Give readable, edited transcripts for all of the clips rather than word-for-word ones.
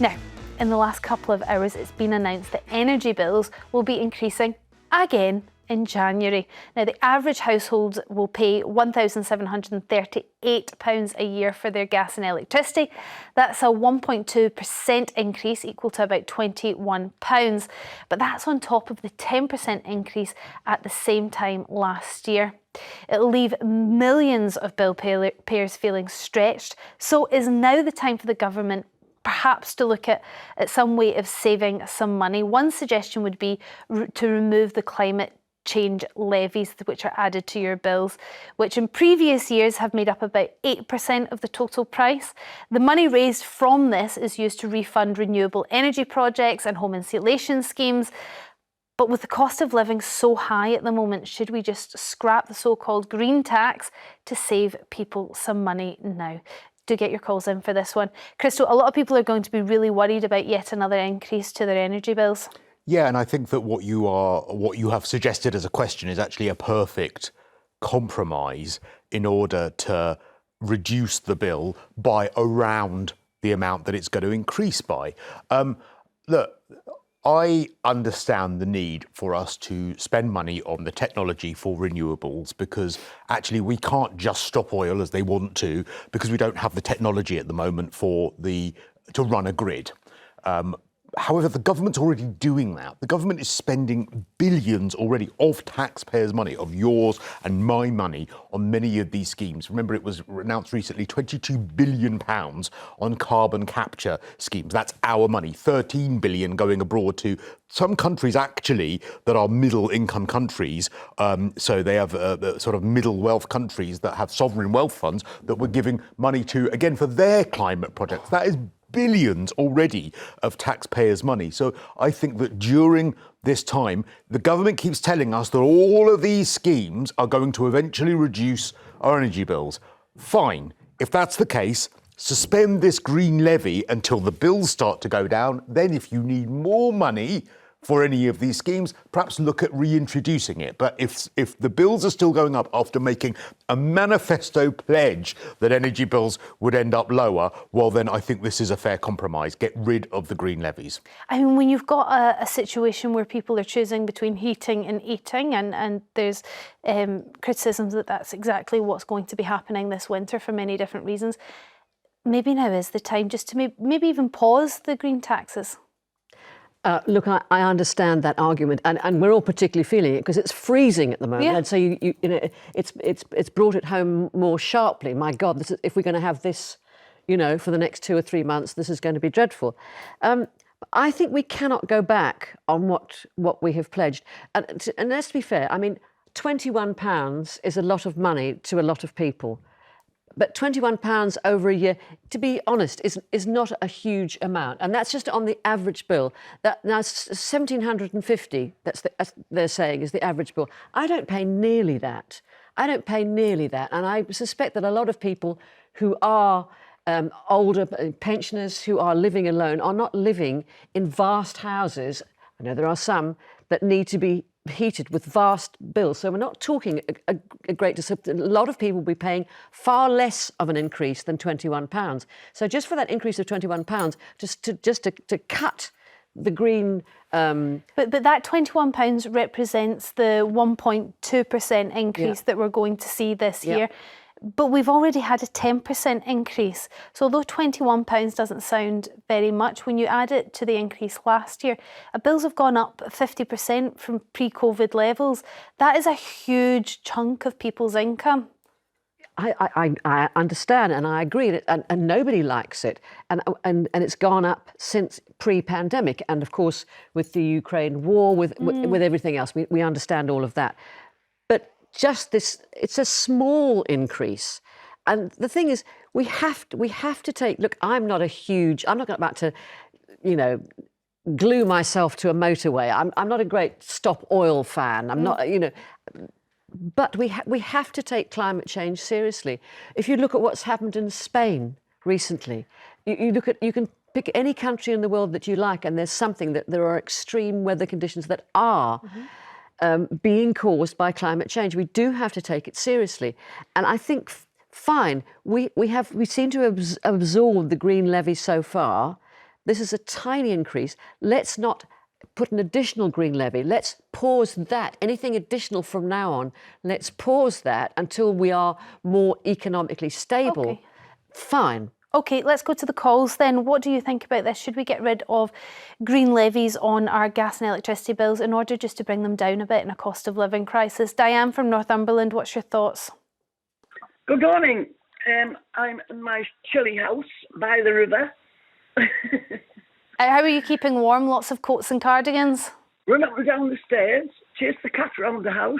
Now, in the last couple of hours, it's been announced that energy bills will be increasing again in January. Now, the average household will pay £1,738 a year for their gas and electricity. That's a 1.2% increase, equal to about £21. But that's on top of the 10% increase at the same time last year. It'll leave millions of bill payers feeling stretched. So is now the time for the government perhaps to look at some way of saving some money? One suggestion would be to remove the Climate Change Levies, which are added to your bills, which in previous years have made up about 8% of the total price. The money raised from this is used to refund renewable energy projects and home insulation schemes. But with the cost of living so high at the moment, should we just scrap the so-called green tax to save people some money now? Do get your calls in for this one. Cristo, a lot of people are going to be really worried about yet another increase to their energy bills. Yeah, and I think that what you have suggested as a question is actually a perfect compromise in order to reduce the bill by around the amount that it's going to increase by. Look, I understand the need for us to spend money on the technology for renewables because actually we can't just stop oil as they want to because we don't have the technology at the moment to run a grid. However, the government's already doing that. The government is spending billions already of taxpayers' money, of yours and my money, on many of these schemes. Remember, it was announced recently, £22 billion on carbon capture schemes. That's our money, 13 billion going abroad to some countries actually that are middle income countries. So they have sort of middle wealth countries that have sovereign wealth funds that we're giving money to, again, for their climate projects. That is billions already of taxpayers' money. So I think that during this time, the government keeps telling us that all of these schemes are going to eventually reduce our energy bills. Fine. If that's the case, suspend this green levy until the bills start to go down. Then if you need more money for any of these schemes, perhaps look at reintroducing it. But if the bills are still going up after making a manifesto pledge that energy bills would end up lower, well, then I think this is a fair compromise. Get rid of the green levies. I mean, when you've got a situation where people are choosing between heating and eating, and there's criticisms that that's exactly what's going to be happening this winter for many different reasons, maybe now is the time just to maybe even pause the green taxes. Look, I understand that argument, and we're all particularly feeling it because it's freezing at the moment, and so you know it's brought it home more sharply. My God, if we're going to have this, you know, for the next 2 or 3 months, this is going to be dreadful. I think we cannot go back on what we have pledged, and let's be fair. I mean, £21 is a lot of money to a lot of people. But £21 over a year, to be honest, is not a huge amount. And that's just on the average bill. Now, £1,750, they're saying, is the average bill. I don't pay nearly that. And I suspect that a lot of people who are older pensioners who are living alone are not living in vast houses. I know there are some that need to be heated with vast bills. So we're not talking a great disruption. A lot of people will be paying far less of an increase than £21. So just for that increase of £21, just to cut the green... But that £21 represents the 1.2% increase that we're going to see this year. But we've already had a 10% increase. So although £21 doesn't sound very much, when you add it to the increase last year, bills have gone up 50% from pre-COVID levels. That is a huge chunk of people's income. I understand and I agree, and nobody likes it. And it's gone up since pre-pandemic. And of course, with the Ukraine war, with everything else, we understand all of that. Just this, it's a small increase. And the thing is, we have to take, look, I'm not about to, you know, glue myself to a motorway. I'm not a great stop oil fan. I'm not, you know, but we have to take climate change seriously. If you look at what's happened in Spain recently, you can pick any country in the world that you like, and there's something that there are extreme weather conditions that are being caused by climate change. We do have to take it seriously. And I think, fine, we seem to have absorbed the green levy so far, This is a tiny increase. Let's not put an additional green levy. Let's pause that. Anything additional from now on, let's pause that until we are more economically stable. Okay. Fine. Okay, let's go to the calls then. What do you think about this? Should we get rid of green levies on our gas and electricity bills in order just to bring them down a bit in a cost of living crisis? Diane from Northumberland, what's your thoughts? Good morning. I'm in my chilly house by the river. How are you keeping warm? Lots of coats and cardigans? Run up and down the stairs, chase the cat around the house.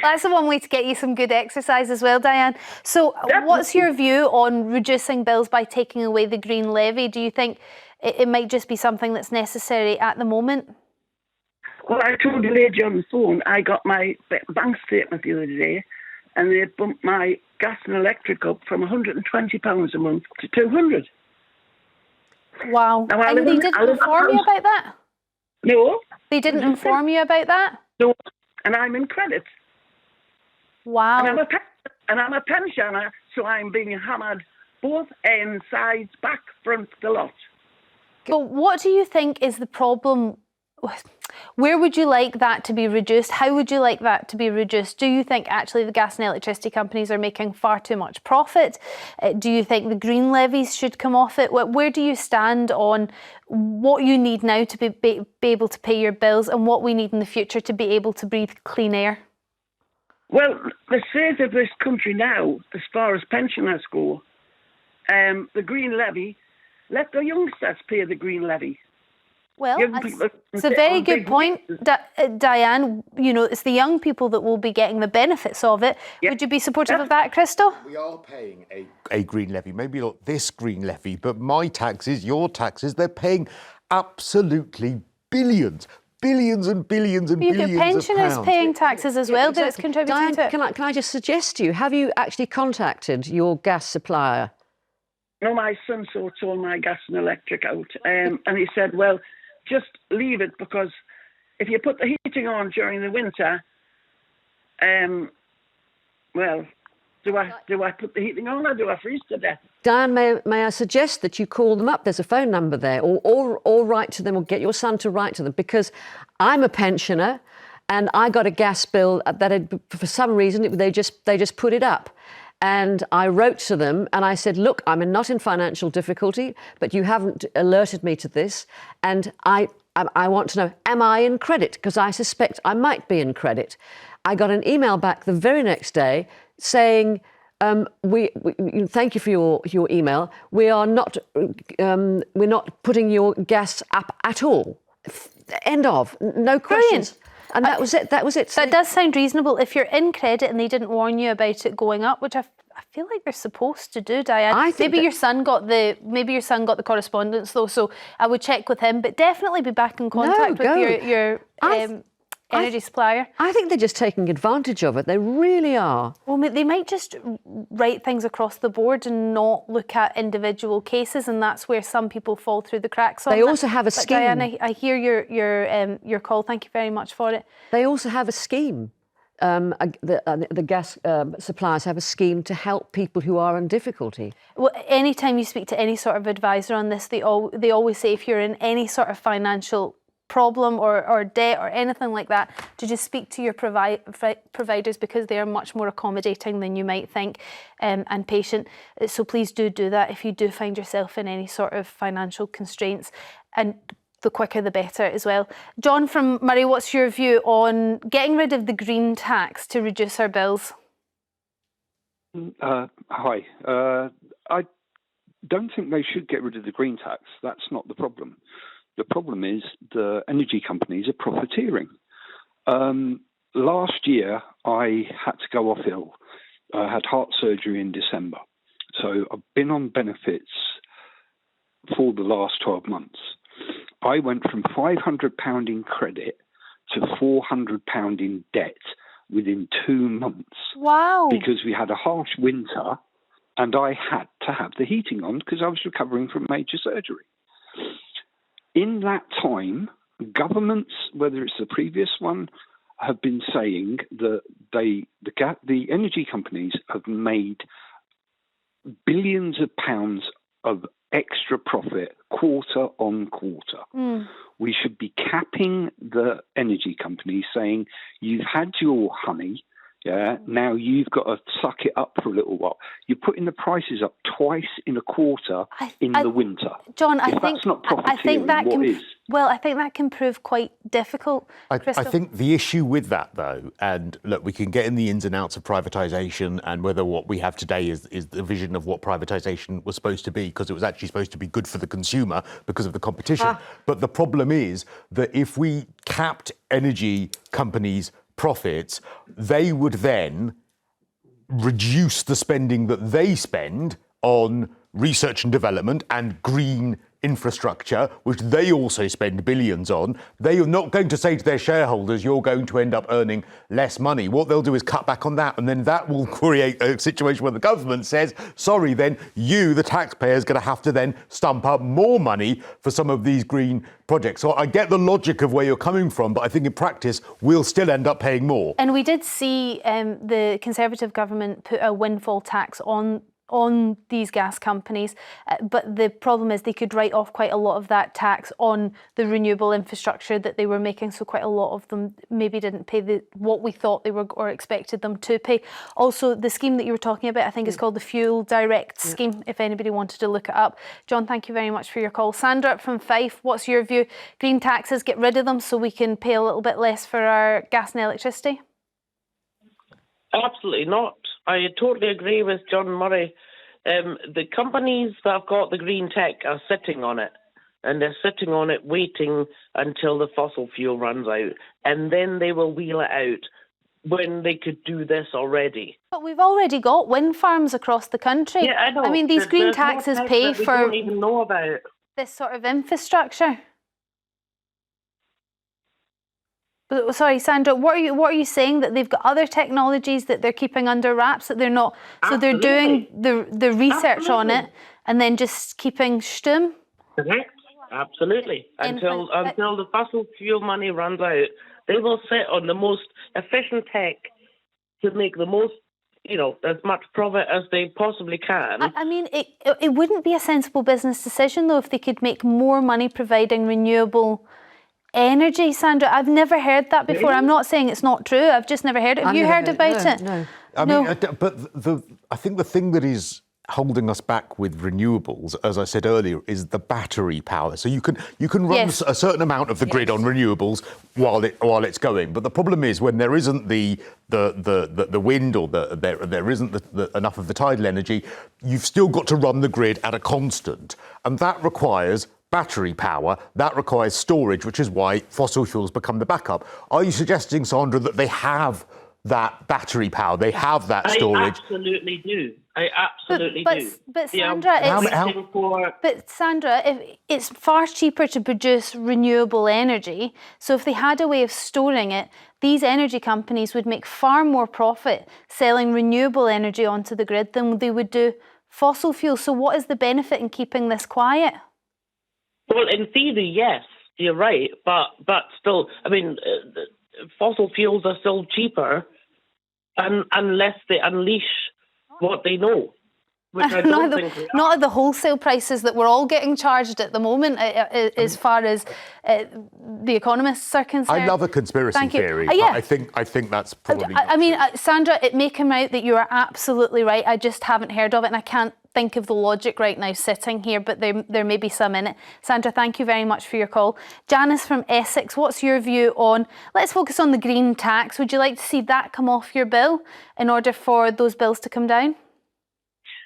That's the one way to get you some good exercise as well, Diane. So what's your view on reducing bills by taking away the green levy? Do you think it might just be something that's necessary at the moment? Well, I told the lady on the phone, I got my bank statement the other day, and they bumped my gas and electric up from £120 a month to £200. Wow. Now, And they didn't inform you about that? No. They didn't inform you about that? No. And I'm in credit. Wow. And I'm a pensioner, so I'm being hammered both ends, sides, back, front, the lot. But what do you think is the problem? Where would you like that to be reduced? How would you like that to be reduced? Do you think actually the gas and electricity companies are making far too much profit? Do you think the green levies should come off it? Where do you stand on what you need now to be able to pay your bills and what we need in the future to be able to breathe clean air? Well, the state of this country now, as far as pensioners go, the green levy, let the youngsters pay the green levy. Well, it's a very good point, Diane. You know, it's the young people that will be getting the benefits of it. Yep. Would you be supportive of that, Cristo? We are paying a green levy, maybe not this green levy, but my taxes, your taxes, they're paying absolutely billions. Billions and billions and billions of pounds. Pensioners paying taxes as well, exactly. That it's contributing to it. Can I just suggest to you, have you actually contacted your gas supplier? No, my son sorts all my gas and electric out. And he said, well, just leave it, because if you put the heating on during the winter, well, do I put the heating on or do I freeze to death? Diane, may I suggest that you call them up? There's a phone number there, or write to them, or get your son to write to them, because I'm a pensioner and I got a gas bill that for some reason they just put it up. And I wrote to them and I said, look, I'm not in financial difficulty, but you haven't alerted me to this. And I want to know, am I in credit? Because I suspect I might be in credit. I got an email back the very next day saying, we thank you for your email. We're not putting your gas up at all. End of. No questions. Brilliant. And that was it. That was it. That does sound reasonable. If you're in credit and they didn't warn you about it going up, which I feel like they're supposed to do, Diane. Maybe your son got the correspondence though, so I would check with him. But definitely be back in contact with your energy supplier. I think they're just taking advantage of it. They really are. Well, they might just write things across the board and not look at individual cases, and that's where some people fall through the cracks. They also have a scheme. Diane, I hear your call. Thank you very much for it. They also have a scheme. The gas suppliers have a scheme to help people who are in difficulty. Well, anytime you speak to any sort of advisor on this, they always say if you're in any sort of financial problem or debt or anything like that, to just speak to your providers, because they are much more accommodating than you might think, and patient. So please do that if you do find yourself in any sort of financial constraints, and the quicker the better as well. John from Murray, what's your view on getting rid of the green tax to reduce our bills? Hi. I don't think they should get rid of the green tax. That's not the problem. The problem is the energy companies are profiteering. Last year, I had to go off ill. I had heart surgery in December. So I've been on benefits for the last 12 months. I went from £500 in credit to £400 in debt within 2 months. Wow. Because we had a harsh winter and I had to have the heating on because I was recovering from major surgery. In that time, governments, whether it's the previous one, have been saying that the energy companies have made billions of pounds of extra profit quarter on quarter. We should be capping the energy companies, saying, you've had your honey, now you've got to suck it up for a little while. You're putting the prices up twice in a quarter in the winter. John, if that's not profiteering, what is? Well, I think that can prove quite difficult. I think the issue with that, though, and look, we can get in the ins and outs of privatisation and whether what we have today is the vision of what privatisation was supposed to be, because it was actually supposed to be good for the consumer because of the competition. But the problem is that if we capped energy companies' profits, they would then reduce the spending that they spend on research and development and green infrastructure, which they also spend billions on. They are not going to say to their shareholders, you're going to end up earning less money. What they'll do is cut back on that, and then that will create a situation where the government says, sorry, then you, the taxpayer, is going to have to then stump up more money for some of these green projects. So I get the logic of where you're coming from, but I think in practice, we'll still end up paying more. And we did see the Conservative government put a windfall tax on these gas companies, but the problem is they could write off quite a lot of that tax on the renewable infrastructure that they were making, so quite a lot of them maybe didn't pay what we thought they were or expected them to pay. Also, the scheme that you were talking about, I think is called the Fuel Direct scheme, if anybody wanted to look it up. John, thank you very much for your call. Sandra from Fife, what's your view? Green taxes, get rid of them so we can pay a little bit less for our gas and electricity? Absolutely not. I totally agree with John Murray. The companies that have got the green tech are sitting on it, and they're sitting on it waiting until the fossil fuel runs out, and then they will wheel it out when they could do this already. But we've already got wind farms across the country. Yeah, I know. I mean, these green taxes pay we for don't even know about this sort of infrastructure. Sorry, Sandra, what are you saying? That they've got other technologies that they're keeping under wraps, that they're not, so they're doing the research on it and then just keeping stum? Correct. Absolutely. Until the fossil fuel money runs out, they will sit on the most efficient tech to make the most, as much profit as they possibly can. I mean, it wouldn't be a sensible business decision, though, if they could make more money providing renewable energy. Sandra, I've never heard that before. I'm not saying it's not true. I've just never heard it. Have you heard about it? No. I think the thing that is holding us back with renewables, as I said earlier, is the battery power. So you can run a certain amount of the grid on renewables while it's going. But the problem is when there isn't the wind or there isn't enough of the tidal energy, you've still got to run the grid at a constant, and that requires battery power, that requires storage, which is why fossil fuels become the backup. Are you suggesting, Sandra, that they have that battery power, they have that storage? I absolutely do. I absolutely do. But Sandra, it's far cheaper to produce renewable energy. So if they had a way of storing it, these energy companies would make far more profit selling renewable energy onto the grid than they would do fossil fuels. So what is the benefit in keeping this quiet? Well, in theory, yes, you're right, but still, I mean, fossil fuels are still cheaper unless they unleash what they know. Which I don't think not at the wholesale prices that we're all getting charged at the moment, as far as the economists are concerned. I love a conspiracy theory, but I think that's probably. I mean, Sandra, it may come out that you are absolutely right. I just haven't heard of it, and I can't think of the logic right now sitting here, but there may be some in it. Sandra, thank you very much for your call. Janice from Essex, what's your view on, let's focus on the green tax. Would you like to see that come off your bill in order for those bills to come down?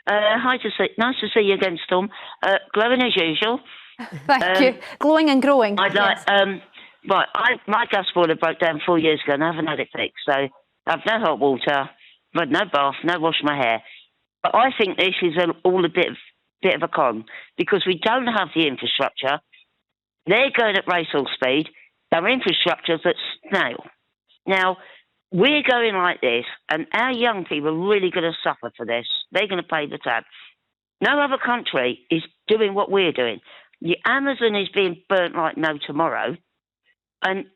Hi, nice to see you again, Storm. Glowing as usual. Thank you. Glowing and growing. My gas boiler broke down 4 years ago and I haven't had it fixed. So I've no hot water, but no bath, no washing my hair. But I think this is all a bit of a con because we don't have the infrastructure. They're going at racehorse speed. Their infrastructure's at snail. Now, we're going like this, and our young people are really going to suffer for this. They're going to pay the tab. No other country is doing what we're doing. The Amazon is being burnt like no tomorrow, and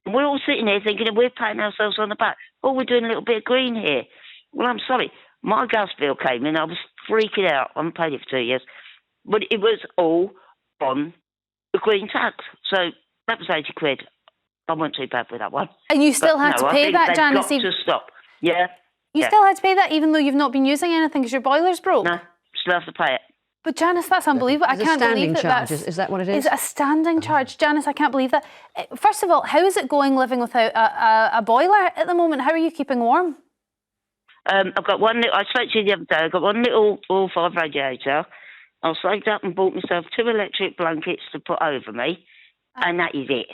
we're all sitting here thinking that we're patting ourselves on the back. Oh, we're doing a little bit of green here. Well, I'm sorry. My gas bill came in. I was freaking out. I haven't paid it for 2 years. but it was all on the green tax. So that was 80 quid. I wasn't too bad with that one. And you still had to pay that, Janice? They've got to stop. Yeah. You still had to pay that even though you've not been using anything because your boiler's broke? No, still have to pay it. But Janice, that's unbelievable. I can't believe that charge. that's... Is that what it is? Is it a standing charge? Janice, I can't believe that. First of all, how is it going living without a boiler at the moment? How are you keeping warm? I've got one little... I spoke to you the other day. I've got one little all-five radiator. I saved up and bought myself 2 electric blankets to put over me, and that is it.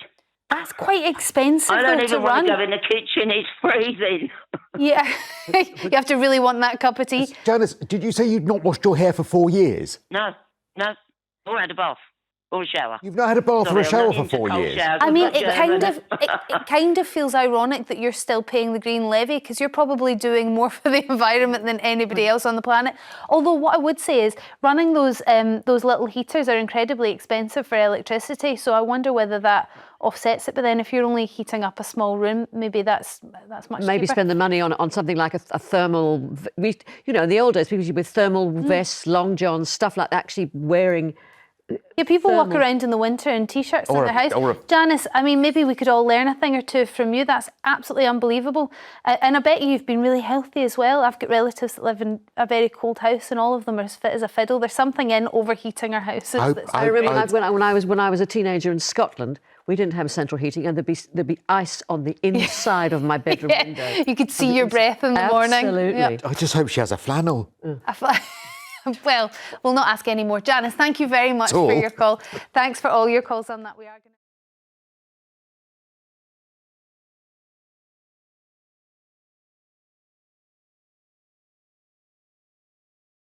That's quite expensive, I don't though, even want to go in the kitchen. It's freezing. Yeah, you have to really want that cup of tea. Janice, did you say you'd not washed your hair for 4 years? No, or had a bath or a shower. You've not had a bath or a shower for 4 years? I mean, it kind of feels ironic that you're still paying the green levy because you're probably doing more for the environment than anybody else on the planet. Although what I would say is running those little heaters are incredibly expensive for electricity, so I wonder whether that offsets it. But then if you're only heating up a small room, maybe that's much maybe cheaper. spend the money on something like a thermal. In the old days, people used to with thermal vests, long johns, stuff like that, actually wearing. Yeah, people walk around in the winter in T-shirts in their house. Janice, I mean, maybe we could all learn a thing or two from you. That's absolutely unbelievable. And I bet you've been really healthy as well. I've got relatives that live in a very cold house and all of them are as fit as a fiddle. There's something in overheating our houses. I remember when I was a teenager in Scotland, we didn't have central heating and there'd be ice on the inside of my bedroom window. You could see your breath in the morning. Absolutely. Yep. I just hope she has a flannel. Well, we'll not ask any more. Janice, thank you very much for your call. Thanks for all your calls on that. We are going to